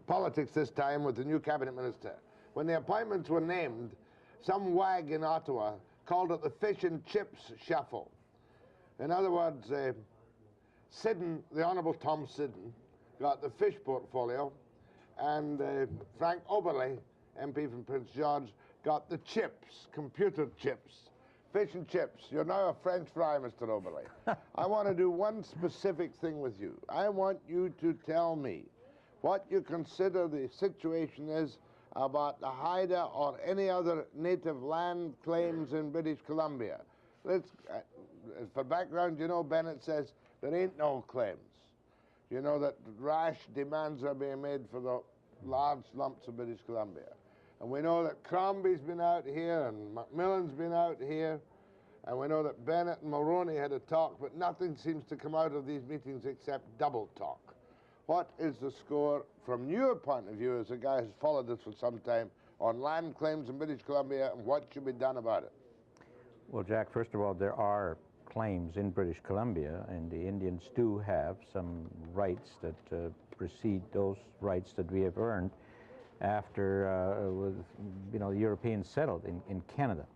politics this time with the new cabinet minister. When the appointments were named, some wag in Ottawa called it the fish and chips shuffle. In other words, Siddon, the Honourable Tom Siddon, got the fish portfolio, and Frank Oberle, MP from Prince George, got the chips, computer chips. Fish and chips. You're now a French fry, Mr. Oberle. I want to do one specific thing with you. I want you to tell me what you consider the situation is about the Haida or any other native land claims in British Columbia. Let's, for background, you know, Bennett says there ain't no claims. You know that rash demands are being made for the large lumps of British Columbia. And we know that Crombie's been out here and Macmillan's been out here. And we know that Bennett and Mulroney had a talk, but nothing seems to come out of these meetings except double talk. What is the score from your point of view as a guy who's followed this for some time on land claims in British Columbia, and what should be done about it? Well, Jack, first of all, there are claims in British Columbia, and the Indians do have some rights that precede those rights that we have earned after the Europeans settled in Canada.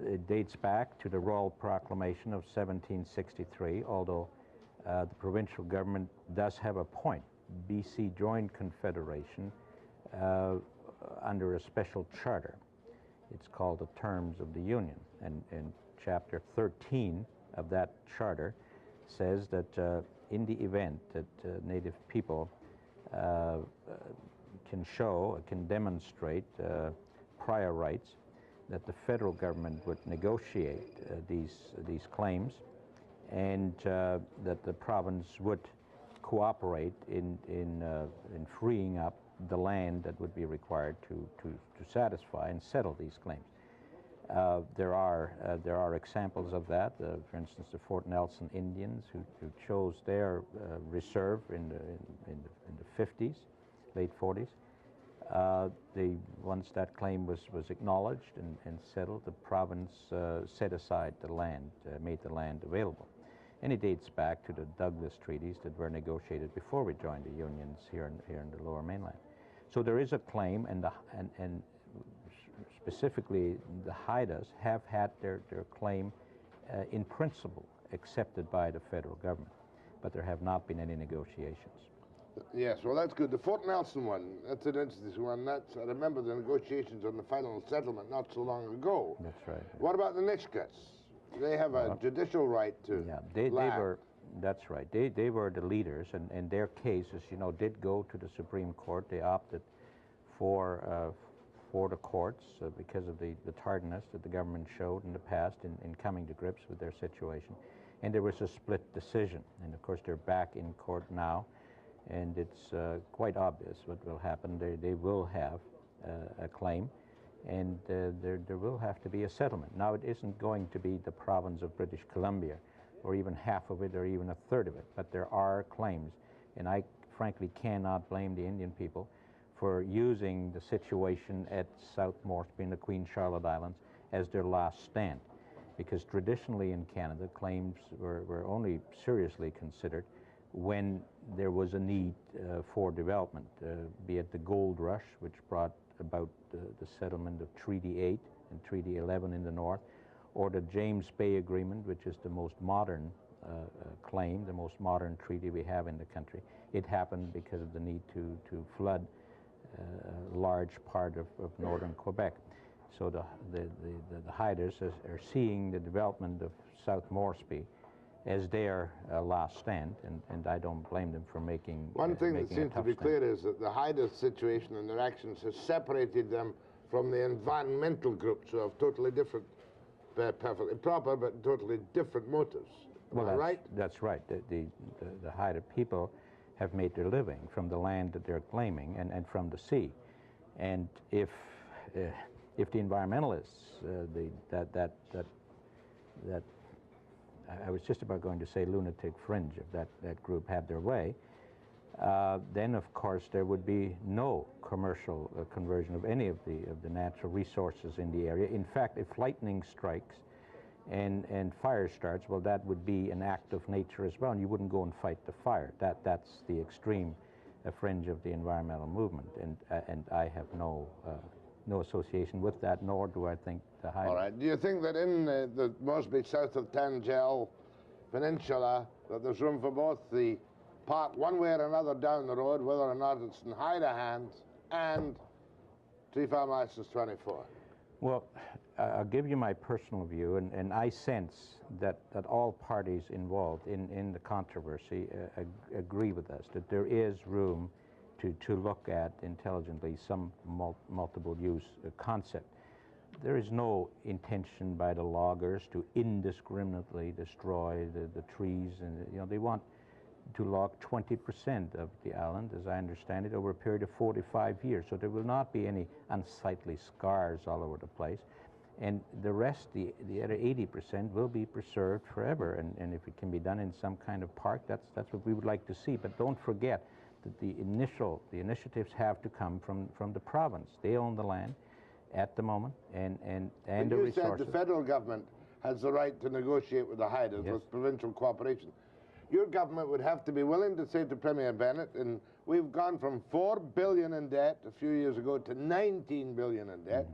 It dates back to the Royal Proclamation of 1763, although the provincial government does have a point. BC joined Confederation under a special charter. It's called the Terms of the Union, and Chapter 13 of that charter says that in the event that Native people can demonstrate prior rights, that the federal government would negotiate these claims, and that the province would cooperate in freeing up the land that would be required to satisfy and settle these claims. There are examples of that. For instance, the Fort Nelson Indians who chose their reserve in the 50s, late 40s. Once that claim was acknowledged and settled, the province set aside the land, made the land available. And it dates back to the Douglas treaties that were negotiated before we joined the unions here in the Lower Mainland. So there is a claim, and specifically the Haidas have had their claim in principle accepted by the federal government, but there have not been any negotiations. Yes, well, that's good. The Fort Nelson one, that's an interesting one. I remember the negotiations on the final settlement not so long ago. That's right. What about the Nishkuts? They have a judicial right to they were, that's right. They were the leaders, and their case, as you know, did go to the Supreme Court. They opted for the courts because of the tardiness that the government showed in the past in coming to grips with their situation. And there was a split decision. And of course, they're back in court now. And it's quite obvious what will happen. They will have a claim, and there will have to be a settlement. Now, it isn't going to be the province of British Columbia, or even half of it, or even a third of it, but there are claims. And I frankly cannot blame the Indian people for using the situation at South Moresby and the Queen Charlotte Islands as their last stand, because traditionally in Canada, claims were only seriously considered when there was a need for development, be it the gold rush, which brought about the settlement of Treaty 8 and Treaty 11 in the north, or the James Bay Agreement, which is the most modern claim, the most modern treaty we have in the country. It happened because of the need to flood a large part of northern Quebec. So the Haidas are seeing the development of South Moresby as their last stand, and I don't blame them for making one thing that seems to be clear is that the Haida situation and their actions has separated them from the environmental groups who have totally different, perfectly proper, but totally different motives. Am I right? That's right. The Haida people have made their living from the land that they're claiming and from the sea. And if the environmentalists, I was just about going to say lunatic fringe of that group had their way, then of course there would be no commercial conversion of any of the natural resources in the area. In fact, if lightning strikes and fire starts, well, that would be an act of nature as well, and you wouldn't go and fight the fire. That's the extreme a fringe of the environmental movement, and I have no association with that, nor do I think the Haida. All right. Do you think that in the mostly south of Tangel Peninsula that there's room for both the part one way or another down the road, whether or not it's in Haida hands, and Tree Farm License 24? Well, I'll give you my personal view, and I sense that all parties involved in the controversy agree with us, that there is room to look at intelligently some multiple use concept. There is no intention by the loggers to indiscriminately destroy the trees, and they want to log 20% of the island, as I understand it, over a period of 45 years. So there will not be any unsightly scars all over the place. And the rest, the other 80%, will be preserved forever. And if it can be done in some kind of park, that's what we would like to see. But don't forget that the initiatives have to come from the province. They own the land at the moment, and the resources. You said the federal government has the right to negotiate with the Haidas, yes, with provincial cooperation. Your government would have to be willing to say to Premier Bennett, and we've gone from $4 billion in debt a few years ago to $19 billion in debt.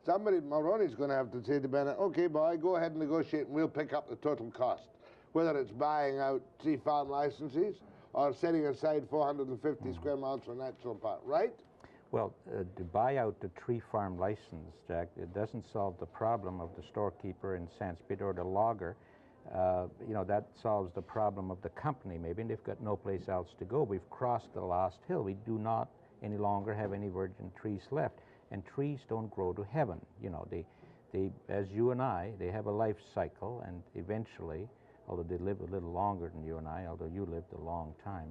Somebody, Mulroney's going to have to say to Bennett, okay, boy, go ahead and negotiate and we'll pick up the total cost. Whether it's buying out tree farm licenses or setting aside 450 square miles for national park, right? Well, to buy out the tree farm license, Jack, it doesn't solve the problem of the storekeeper in Sanspit or the logger. That solves the problem of the company, maybe, and they've got no place else to go. We've crossed the last hill. We do not any longer have any virgin trees left, and trees don't grow to heaven. They, as you and I, they have a life cycle, and eventually, although they live a little longer than you and I, although you lived a long time,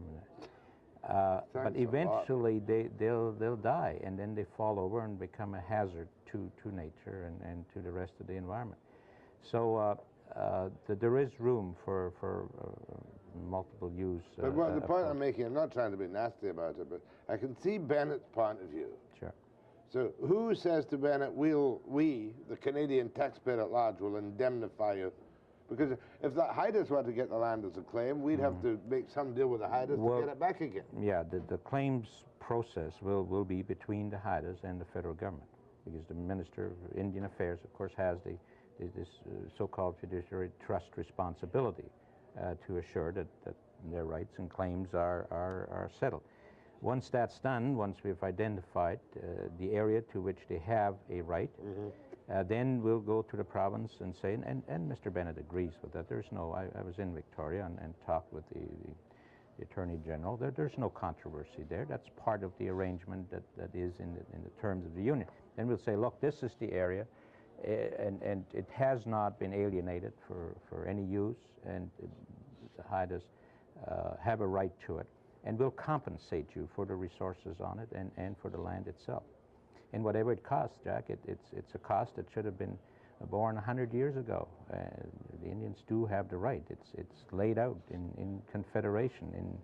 but eventually they'll die, and then they fall over and become a hazard to nature and to the rest of the environment. So there is room for multiple use. But the point I'm making, I'm not trying to be nasty about it, but I can see Bennett's point of view. Sure. So who says to Bennett, we, the Canadian taxpayer at large, will indemnify you? Because if the Haidas were to get the land as a claim, we'd have to make some deal with the Haidas to get it back again. Yeah, the claims process will be between the Haidas and the federal government, because the Minister of Indian Affairs, of course, has this so-called fiduciary trust responsibility to assure that their rights and claims are settled. Once that's done, once we've identified the area to which they have a right, then we'll go to the province and say, and Mr. Bennett agrees with that. There's no, I was in Victoria and talked with the Attorney General. There's no controversy there. That's part of the arrangement that is in the terms of the union. Then we'll say, look, this is the area, and it has not been alienated for any use, and the Haidas have a right to it. And we'll compensate you for the resources on it and for the land itself. And whatever it costs, Jack, it's a cost that should have been borne 100 years ago. The Indians do have the right. It's laid out in Confederation,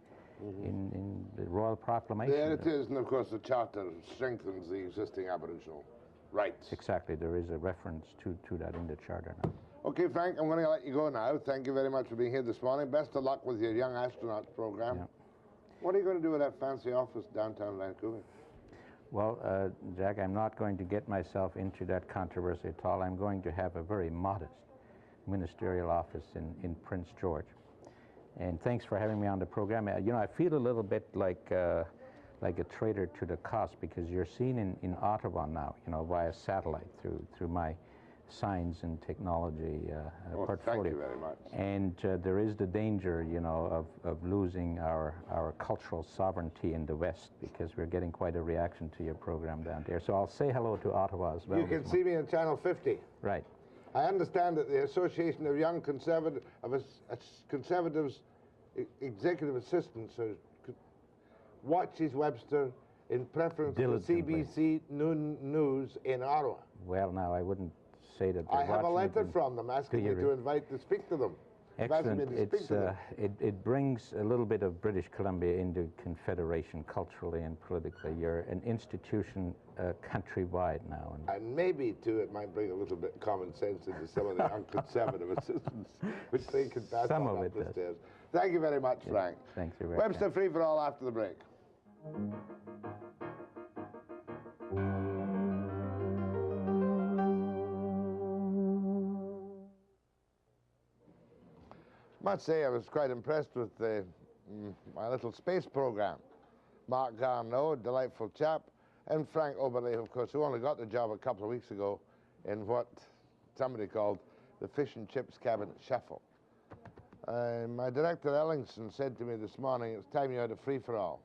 in the Royal Proclamation. There it is, and of course the Charter strengthens the existing Aboriginal rights. Exactly. There is a reference to that in the Charter now. Okay, Frank, I'm going to let you go now. Thank you very much for being here this morning. Best of luck with your Young Astronauts program. Yeah. What are you going to do with that fancy office downtown Vancouver? Well, Jack, I'm not going to get myself into that controversy at all. I'm going to have a very modest ministerial office in Prince George. And thanks for having me on the program. I feel a little bit like a traitor to the cause, because you're seen in Ottawa now, via satellite through my science and technology portfolio. Thank you very much. And there is the danger, of losing our cultural sovereignty in the West, because we're getting quite a reaction to your program down there. So I'll say hello to Ottawa as well. You can see me on Channel 50. Right. I understand that the Association of Young Conservatives Executive Assistants watches Webster in preference to CBC Noon News in Ottawa. Well, now, I wouldn't say that. I have a letter from them asking me to invite to speak to them. Excellent. It brings a little bit of British Columbia into Confederation culturally and politically. You're an institution countrywide now. And maybe, too, it might bring a little bit of common sense into some of the young conservative assistants, which they can pass on up the stairs. Thank you very much, Frank. Thanks, Rebecca. Webster Free for All after the break. Must say I was quite impressed with my little space program. Mark Garneau, a delightful chap, and Frank Oberle, of course, who only got the job a couple of weeks ago in what somebody called the Fish and Chips Cabinet Shuffle. My director, Ellingson, said to me this morning, it's time you had a free-for-all.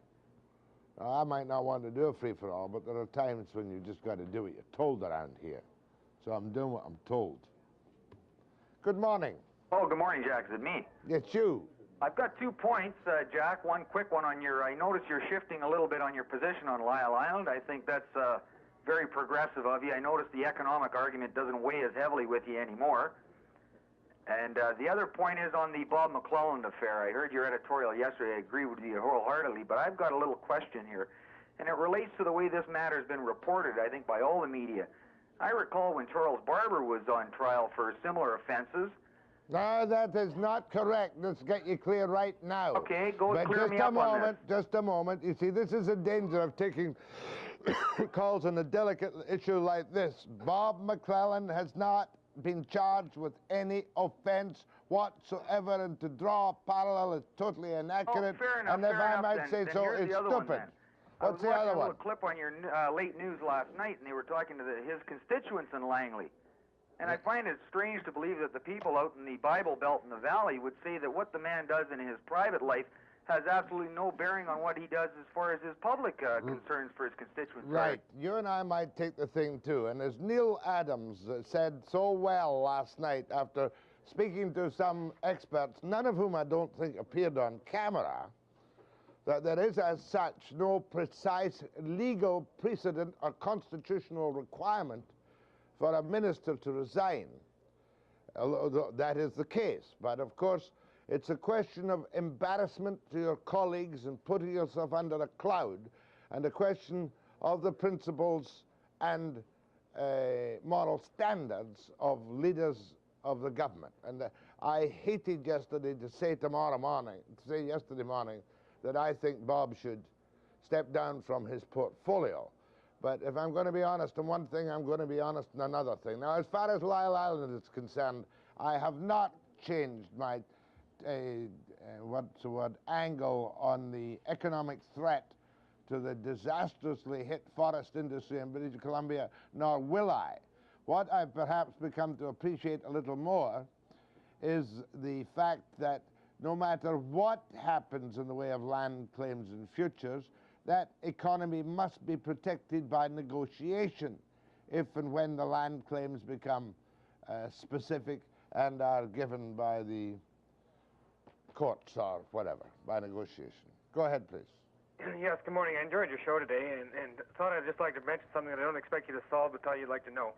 Now, I might not want to do a free-for-all, but there are times when you just got to do what you're told around here. So I'm doing what I'm told. Good morning. Oh, good morning, Jack. Is it me? It's you. I've got 2 points, Jack. One quick one on your, I notice you're shifting a little bit on your position on Lyle Island. I think that's very progressive of you. I notice the economic argument doesn't weigh as heavily with you anymore. And the other point is on the Bob McClelland affair. I heard your editorial yesterday. I agree with you wholeheartedly, but I've got a little question here. And it relates to the way this matter has been reported, I think, by all the media. I recall when Charles Barber was on trial for similar offenses. No, that is not correct. Let's get you clear right now. Okay, go but clear just me a up on moment, this. just a moment. You see, this is a danger of taking calls on a delicate issue like this. Bob McClelland has not been charged with any offense whatsoever, and to draw a parallel is totally inaccurate. Oh, fair enough, and if fair I enough, might say then so, here's it's the other one, stupid. then. What's the other I was watching a one? little clip on your late news last night, and they were talking to his constituents in Langley. And I find it strange to believe that the people out in the Bible Belt in the Valley would say that what the man does in his private life has absolutely no bearing on what he does as far as his public concerns for his constituents. Right. You and I might take the thing, too. And as Neil Adams said so well last night after speaking to some experts, none of whom I don't think appeared on camera, that there is as such no precise legal precedent or constitutional requirement for a minister to resign, although that is the case. But of course, it's a question of embarrassment to your colleagues and putting yourself under a cloud, and a question of the principles and moral standards of leaders of the government. And I hated yesterday to say yesterday morning that I think Bob should step down from his portfolio. But if I'm going to be honest on one thing, I'm going to be honest on another thing. Now, as far as Lyle Island is concerned, I have not changed my angle on the economic threat to the disastrously hit forest industry in British Columbia, nor will I. What I've perhaps become to appreciate a little more is the fact that no matter what happens in the way of land claims and futures, that economy must be protected by negotiation if and when the land claims become specific and are given by the courts or whatever, by negotiation. Go ahead, please. Yes, good morning. I enjoyed your show today and thought I'd just like to mention something that I don't expect you to solve but thought you'd like to know.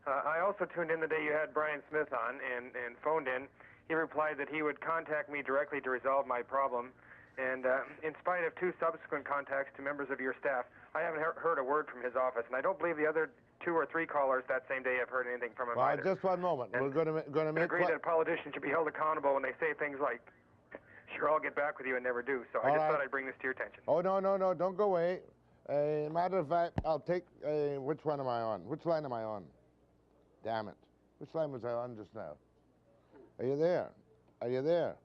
I also tuned in the day you had Brian Smith on and phoned in. He replied that he would contact me directly to resolve my problem. And in spite of 2 subsequent contacts to members of your staff, I haven't heard a word from his office. And I don't believe the other 2 or 3 callers that same day have heard anything from him either. Just one moment. And We're going to make... agree that politicians should be held accountable when they say things like, sure, I'll get back with you, and never do. So I just thought I'd bring this to your attention. Oh, no, don't go away. Matter of fact, I'll take... which one am I on? Which line am I on? Damn it. Which line was I on just now? Are you there? Are you there?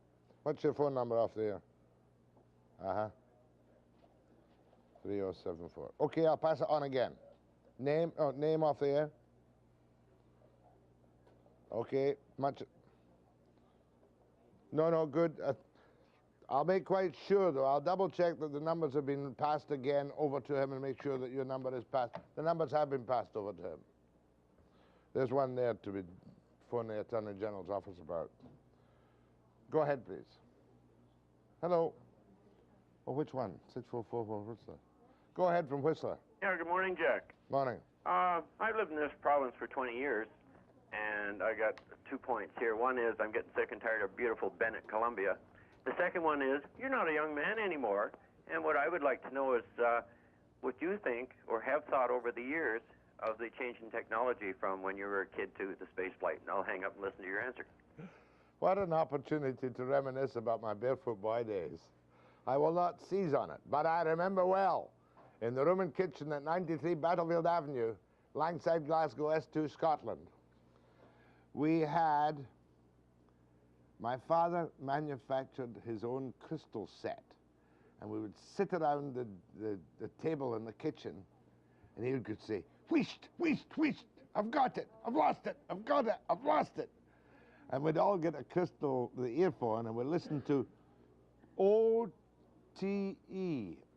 What's your phone number off there? 3074. Okay, I'll pass it on again. Name off the air. Okay, much. No, good. I'll make quite sure, though. I'll double check that the numbers have been passed again over to him and make sure that your number is passed. The numbers have been passed over to him. There's one there to be phoning the Attorney General's office about. Go ahead, please. Hello. Oh, which one? 6444 Whistler. Go ahead from Whistler. Yeah, good morning, Jack. Morning. I've lived in this province for 20 years, and I got 2 points here. One is I'm getting sick and tired of beautiful Bennett, Columbia. The second one is you're not a young man anymore, and what I would like to know is what you think or have thought over the years of the change in technology from when you were a kid to the space flight, and I'll hang up and listen to your answer. What an opportunity to reminisce about my barefoot boy days. I will not seize on it, but I remember well, in the room and kitchen at 93 Battlefield Avenue, Langside, Glasgow, S2, Scotland, we had, my father manufactured his own crystal set, and we would sit around the table in the kitchen, and he would say, whisht, whisht, whisht, I've got it, I've lost it, I've got it, I've lost it. And we'd all get a crystal, the earphone, and we'd listen to O-T-E,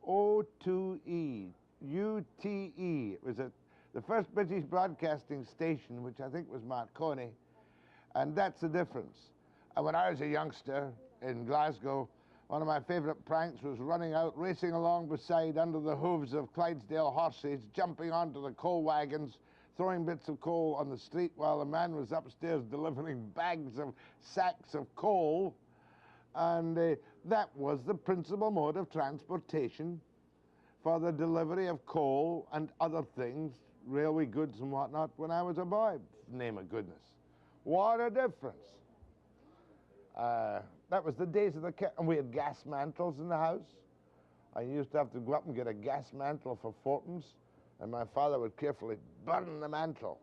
O-2-E, U-T-E. It was the first British broadcasting station, which I think was Marconi, and that's the difference. And when I was a youngster in Glasgow, one of my favourite pranks was running out, racing along beside under the hooves of Clydesdale horses, jumping onto the coal wagons, throwing bits of coal on the street while the man was upstairs delivering sacks of coal. And that was the principal mode of transportation for the delivery of coal and other things, railway goods and whatnot, when I was a boy, name of goodness. What a difference. That was the days of and we had gas mantles in the house. I used to have to go up and get a gas mantle for fourpence, and my father would carefully burn the mantle.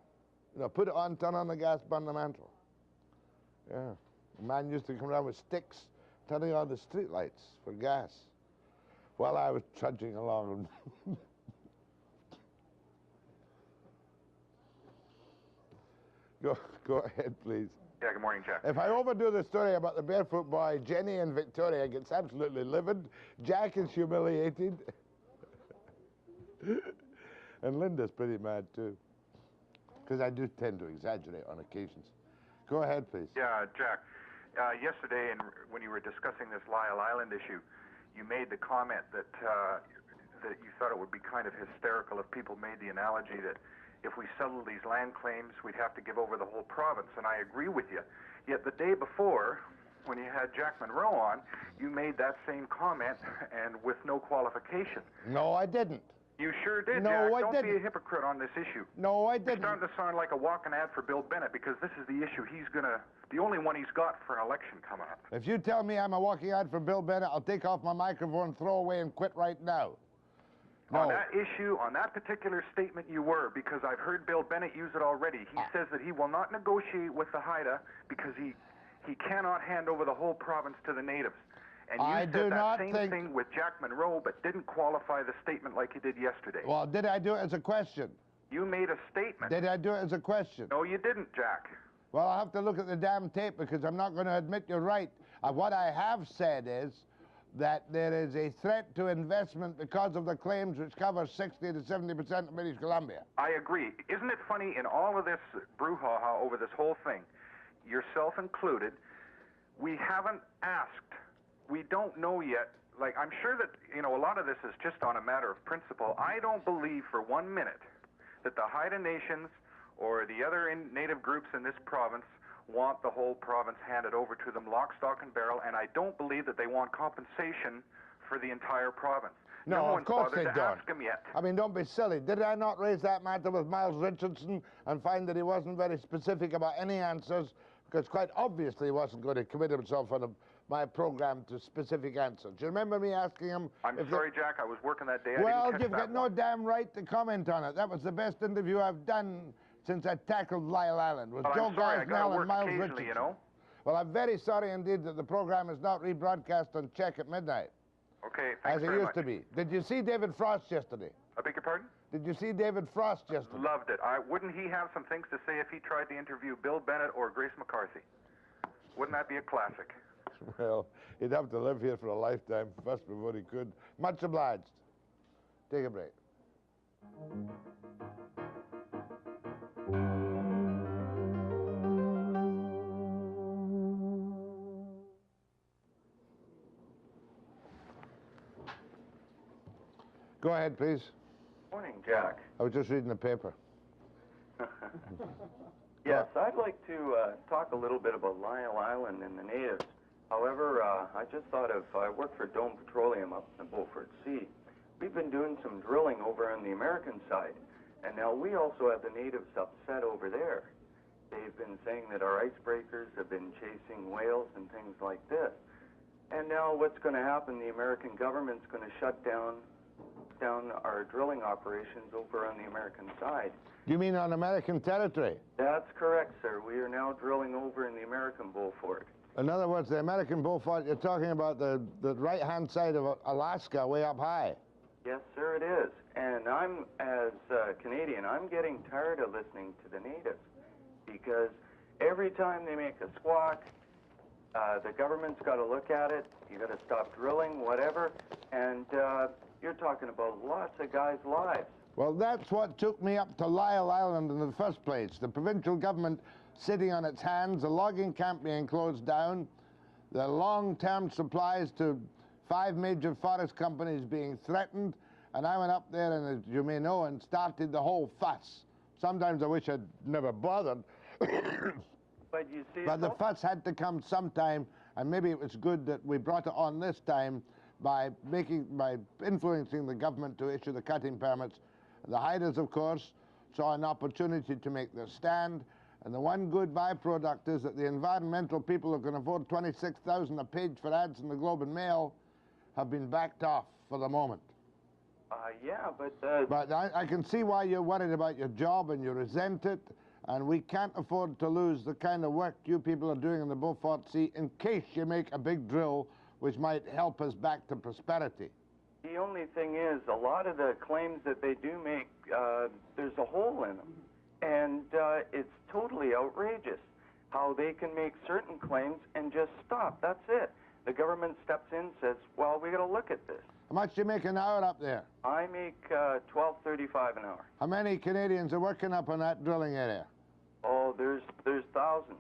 You know, put it on, turn on the gas, burn the mantle. Yeah. The man used to come around with sticks, turning on the street lights for gas while I was trudging along. Go ahead, please. Yeah, good morning, Jack. If I overdo the story about the barefoot boy, Jenny and Victoria gets absolutely livid. Jack is humiliated. And Linda's pretty mad, too. Because I do tend to exaggerate on occasions. Go ahead, please. Yeah, Jack. Yesterday, when you were discussing this Lyle Island issue, you made the comment that you thought it would be kind of hysterical if people made the analogy that if we settled these land claims, we'd have to give over the whole province, and I agree with you. Yet the day before, when you had Jack Monroe on, you made that same comment, and with no qualification. No, I didn't. You sure did, no, Jack. I Don't didn't. be a hypocrite on this issue. No, I didn't. You're starting to sound like a walking ad for Bill Bennett, because this is the issue the only one he's got for an election coming up. If you tell me I'm a walking ad for Bill Bennett, I'll take off my microphone, throw away, and quit right now. No. On that issue, on that particular statement, you were, because I've heard Bill Bennett use it already. He says that he will not negotiate with the Haida because he cannot hand over the whole province to the natives. And you said that same thing with Jack Monroe, but didn't qualify the statement like you did yesterday. Well, did I do it as a question? You made a statement. Did I do it as a question? No, you didn't, Jack. Well, I'll have to look at the damn tape because I'm not going to admit you're right. What I have said is that there is a threat to investment because of the claims which cover 60 to 70% of British Columbia. I agree. Isn't it funny, in all of this brouhaha over this whole thing, yourself included, we haven't asked, we don't know yet, like, I'm sure that, you know, a lot of this is just on a matter of principle. I don't believe for 1 minute that the Haida Nations or the other native groups in this province want the whole province handed over to them lock, stock, and barrel, and I don't believe that they want compensation for the entire province. No, of course they don't. Ask him yet. I mean, don't be silly. Did I not raise that matter with Miles Richardson and find that he wasn't very specific about any answers? Because quite obviously he wasn't going to commit himself on my program to specific answers. Do you remember me asking him? I'm sorry, Jack, I was working that day. Well, you've got no damn right to comment on it. That was the best interview I've done since I tackled Lyle Island. With Joe Gosnell and Miles Richardson. You know? Well, I'm very sorry indeed that the program is not rebroadcast on Czech at midnight. Okay, thanks as it used to be. Did you see David Frost yesterday? I beg your pardon? Did you see David Frost yesterday? Loved it. Wouldn't he have some things to say if he tried to interview Bill Bennett or Grace McCarthy? Wouldn't that be a classic? Well, he'd have to live here for a lifetime first before he could. Much obliged. Take a break. Go ahead, please. Morning, Jack. I was just reading the paper. Yes, I'd like to talk a little bit about Lyle Island and the natives. However, I just thought of, I work for Dome Petroleum up in the Beaufort Sea. We've been doing some drilling over on the American side, and now we also have the natives upset over there. They've been saying that our icebreakers have been chasing whales and things like this. And now what's going to happen? The American government's going to shut down our drilling operations over on the American side. You mean on American territory? That's correct, sir. We are now drilling over in the American Beaufort. In other words, the American Beaufort, you're talking about the right-hand side of Alaska, way up high. Yes, sir, it is. And I'm, as a Canadian, I'm getting tired of listening to the natives because every time they make a squawk, the government's got to look at it. You got to stop drilling, whatever, and you're talking about lots of guys' lives. Well, that's what took me up to Lyle Island in the first place. The provincial government sitting on its hands, the logging camp being closed down, the long-term supplies to 5 major forest companies being threatened, and I went up there, and as you may know, and started the whole fuss. Sometimes I wish I'd never bothered. But you see, but the fuss had to come sometime, and maybe it was good that we brought it on this time by influencing the government to issue the cutting permits. The hiders, of course, saw an opportunity to make their stand, and the one good byproduct is that the environmental people who can afford $26,000 a page for ads in the Globe and Mail have been backed off for the moment. Yeah, but... But I can see why you're worried about your job and you resent it, and we can't afford to lose the kind of work you people are doing in the Beaufort Sea in case you make a big drill which might help us back to prosperity. The only thing is, a lot of the claims that they do make, there's a hole in them. And it's totally outrageous how they can make certain claims and just stop. That's it. The government steps in and says, well, we got to look at this. How much do you make an hour up there? I make $12.35 an hour. How many Canadians are working up in that drilling area? Oh, there's thousands.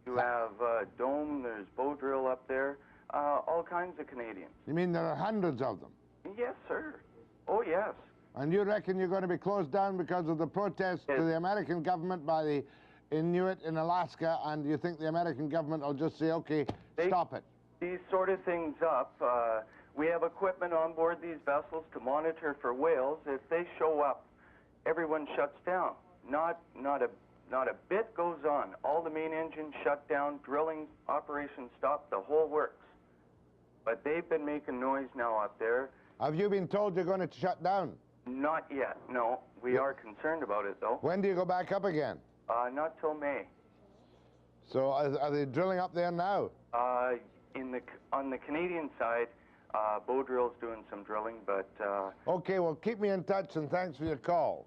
You have Dome, there's Bow Drill up there, all kinds of Canadians. You mean there are hundreds of them? Yes, sir. Oh, yes. And you reckon you're going to be closed down because of the protest to the American government by the Inuit in Alaska, and you think the American government will just say, okay, stop it? These sort of things up. We have equipment on board these vessels to monitor for whales. If they show up, everyone shuts down. Not a bit goes on. All the main engines shut down, drilling operations stop, the whole works. But they've been making noise now up there. Have you been told you're going to shut down? Not yet, no. We are concerned about it, though. When do you go back up again? Not till May. So are they drilling up there now? On the Canadian side, Bow Drill's doing some drilling, but... Okay, well, keep me in touch, and thanks for your call.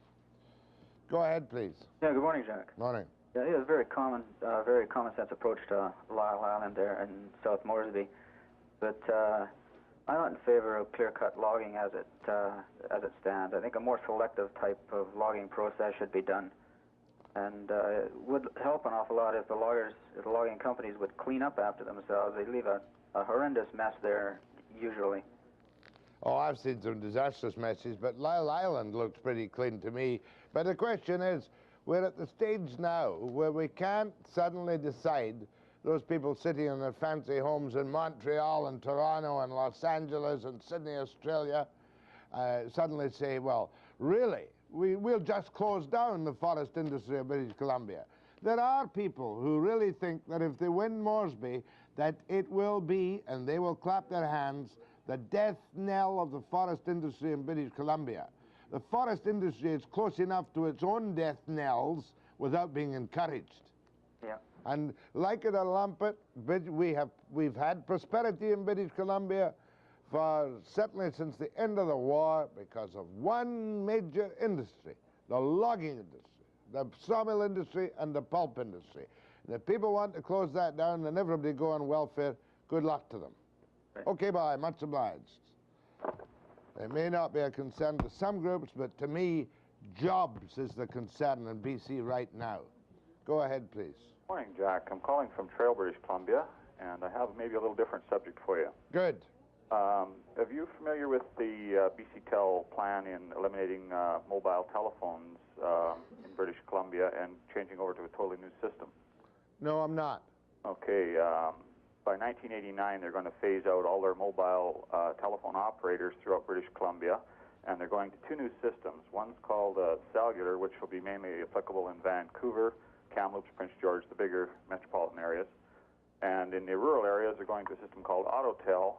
Go ahead, please. Yeah, good morning, Jack. Morning. Yeah, it is a very common sense approach to Lyle Island there in South Moresby. But I'm not in favor of clear-cut logging as it stands. I think a more selective type of logging process should be done. And it would help an awful lot if the logging companies would clean up after themselves. They leave a horrendous mess there, usually. Oh, I've seen some disastrous messes, but Lyle Island looks pretty clean to me. But the question is, we're at the stage now where we can't suddenly decide, those people sitting in their fancy homes in Montreal and Toronto and Los Angeles and Sydney, Australia, suddenly say, well, really, we'll just close down the forest industry of British Columbia. There are people who really think that if they win Moresby, that it will be, and they will clap their hands, the death knell of the forest industry in British Columbia. The forest industry is close enough to its own death knells without being encouraged. Yeah. And like it or lump it, we've had prosperity in British Columbia for certainly since the end of the war because of one major industry, the logging industry, the sawmill industry, and the pulp industry. And if people want to close that down and everybody go on welfare, good luck to them. Right. Okay, bye. Much obliged. It may not be a concern to some groups, but to me, jobs is the concern in BC right now. Go ahead, please. Morning, Jack. I'm calling from Trail, British Columbia, and I have maybe a little different subject for you. Good. Are you familiar with the BC plan in eliminating mobile telephones in British Columbia and changing over to a totally new system? No, I'm not. Okay. By 1989, they're going to phase out all their mobile telephone operators throughout British Columbia, and they're going to 2 new systems. One's called cellular, which will be mainly applicable in Vancouver, Kamloops, Prince George, the bigger metropolitan areas. And in the rural areas, they're going to a system called AutoTel.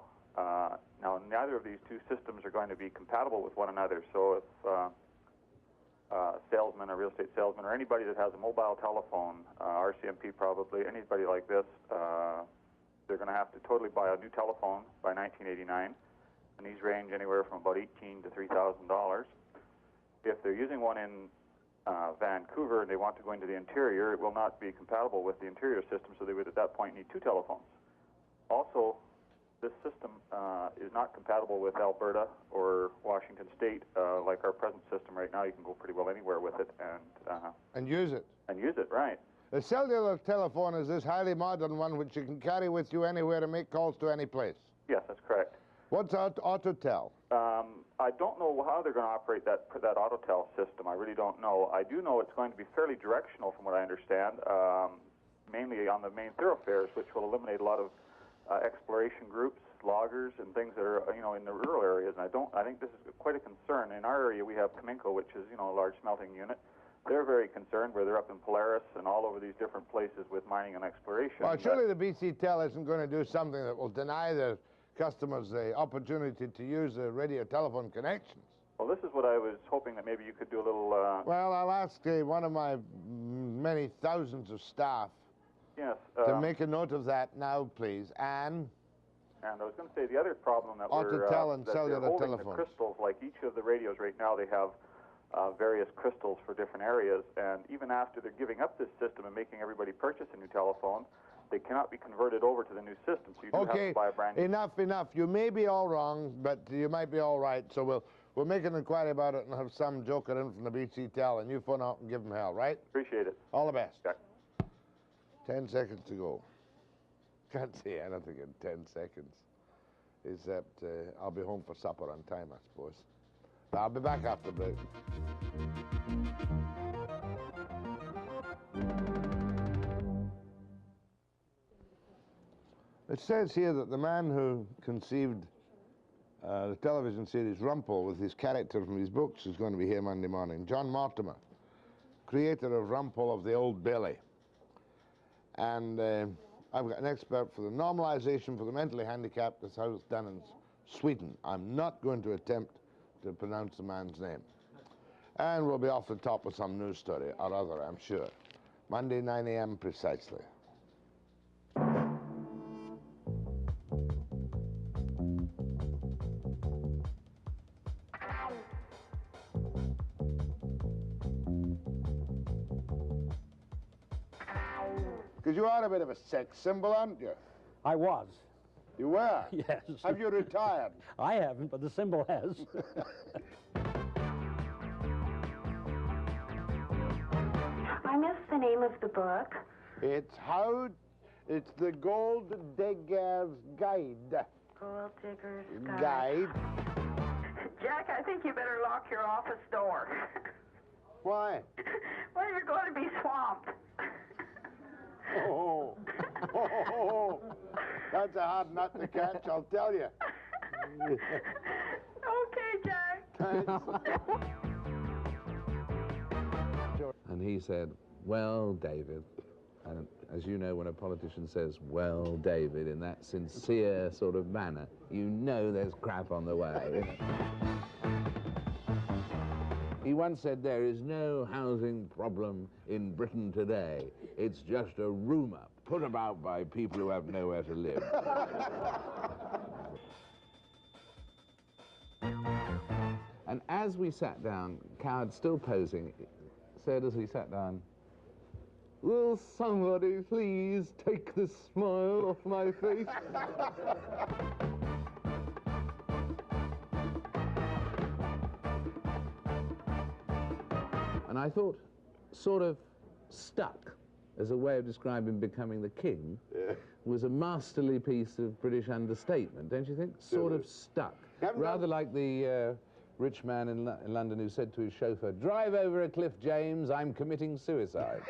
Now, neither of these two systems are going to be compatible with one another. So if a salesman, a real estate salesman, or anybody that has a mobile telephone, RCMP probably, anybody like this, they're going to have to totally buy a new telephone by 1989. And these range anywhere from about $18,000 to $3,000. If they're using one in Vancouver and they want to go into the interior, it will not be compatible with the interior system, so they would at that point need two telephones. Also, this system is not compatible with Alberta or Washington State like our present system right now. You can go pretty well anywhere with it and use it. And use it, right. The cellular telephone is this highly modern one which you can carry with you anywhere to make calls to any place. Yes, that's correct. What's AutoTel? I don't know how they're going to operate that AutoTel system. I really don't know. I do know it's going to be fairly directional from what I understand, mainly on the main thoroughfares, which will eliminate a lot of exploration groups, loggers, and things that are, in the rural areas. And I think this is quite a concern. In our area, we have Cominco, which is, a large smelting unit. They're very concerned where they're up in Polaris and all over these different places with mining and exploration. Well, surely the BC Tel isn't going to do something that will deny the customers the opportunity to use the radio telephone connections. Well, this is what I was hoping that maybe you could do a little... Well, I'll ask one of my many thousands of staff to make a note of that now, please. And I was going to say, the other problem that AutoTel and cellular they're holding telephones. The crystals, like each of the radios right now, they have various crystals for different areas, and even after they're giving up this system and making everybody purchase a new telephone, they cannot be converted over to the new system, so you do have to buy a brand new. Enough. You may be all wrong, but you might be all right. So we'll make an inquiry about it and have some joker in from the BC Tel, and you phone out and give them hell, right? Appreciate it. All the best. Okay. 10 seconds to go. Can't say anything in 10 seconds. Except I'll be home for supper on time, I suppose. I'll be back after break. It says here that the man who conceived the television series Rumpole with his character from his books is going to be here Monday morning. John Mortimer, creator of Rumpole of the Old Bailey. And I've got an expert for the normalization for the mentally handicapped. That's how it's done in Sweden. I'm not going to attempt to pronounce the man's name. And we'll be off the top with some news story or other, I'm sure. Monday, 9 a.m. precisely. Because you are a bit of a sex symbol, aren't you? I was. You were? Yes. Have you retired? I haven't, but the symbol has. I missed the name of the book. It's the Gold Digger's Guide. Gold Digger's Guide. Guide. Jack, I think you better lock your office door. Why? Well, you're going to be swamped. Oh. That's a hard nut to catch, I'll tell you. Okay, Jack. And he said, "Well, David," and as you know, when a politician says, "Well, David," in that sincere sort of manner, you know there's crap on the way. He once said, "There is no housing problem in Britain today. It's just a rumour put about by people who have nowhere to live." And as we sat down, Coward still posing, said as he sat down, "Will somebody please take this smile off my face?" And I thought, sort of stuck, as a way of describing becoming the king, was a masterly piece of British understatement, don't you think? Sort of stuck. Rather like the rich man in London who said to his chauffeur, "Drive over a cliff, James, I'm committing suicide."